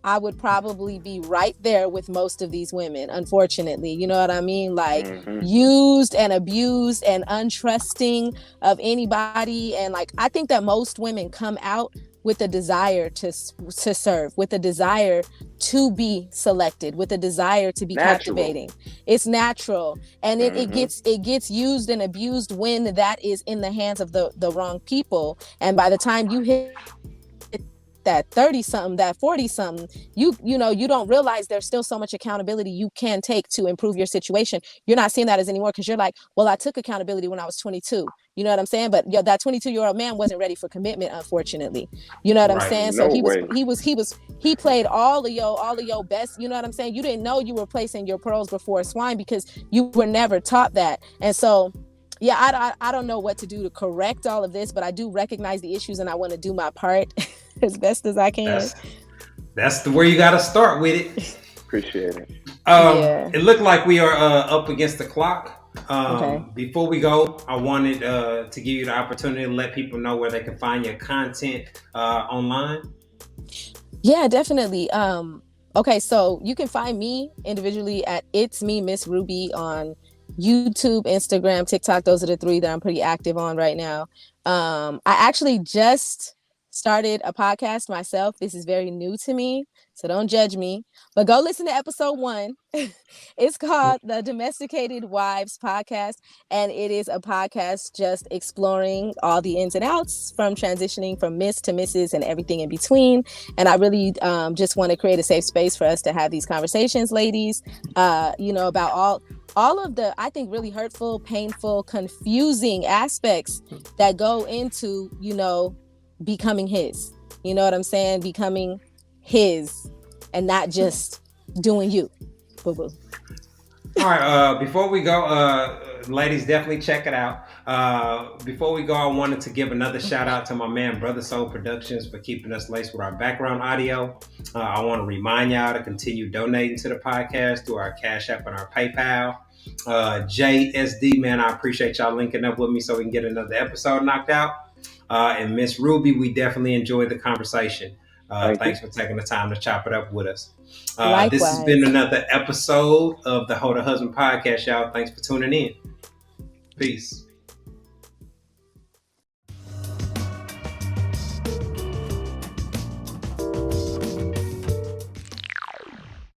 S6: I would probably be right there with most of these women, unfortunately. You know what I mean? Like used and abused and untrusting of anybody. And like, I think that most women come out with a desire to serve, with a desire to be selected, with a desire to be captivating. It's natural. And it gets used and abused when that is in the hands of the wrong people. And by the time you hit that 30 something, that 40 something, you know, you don't realize there's still so much accountability you can take to improve your situation. You're not seeing that as anymore because you're like, well, I took accountability when I was 22. You know what I'm saying? But that 22-year-old man wasn't ready for commitment, unfortunately. You know what I'm saying? So he played all of your best. You know what I'm saying? You didn't know you were placing your pearls before swine because you were never taught that. And so yeah, I don't know what to do to correct all of this, but I do recognize the issues and I want to do my part as best as I can.
S1: That's where you got to start with it.
S3: Appreciate it.
S1: It looked like we are up against the clock. Before we go, I wanted to give you the opportunity to let people know where they can find your content online. Yeah,
S6: definitely. Okay, so you can find me individually at It's Me, Miss Ruby on YouTube, Instagram, TikTok. Those are the 3 that I'm pretty active on right now. I actually just started a podcast myself. This is very new to me, so don't judge me. But go listen to episode 1. It's called the Domesticated Wives Podcast, and it is a podcast just exploring all the ins and outs from transitioning from Miss to Mrs. and everything in between. And I really just want to create a safe space for us to have these conversations, ladies, about all of the, I think, really hurtful, painful, confusing aspects that go into, becoming his. You know what I'm saying? Becoming his and not just doing you. Boo boo.
S1: All right. Before we go, ladies, definitely check it out. Before we go, I wanted to give another shout out to my man, Brother Soul Productions, for keeping us laced with our background audio. I want to remind y'all to continue donating to the podcast through our Cash App and our PayPal. JSD, man, I appreciate y'all linking up with me so we can get another episode knocked out. And Miss Ruby, we definitely enjoyed the conversation. Thanks for taking the time to chop it up with us. This has been another episode of the Hold a Husband podcast, y'all. Thanks for tuning in. Peace.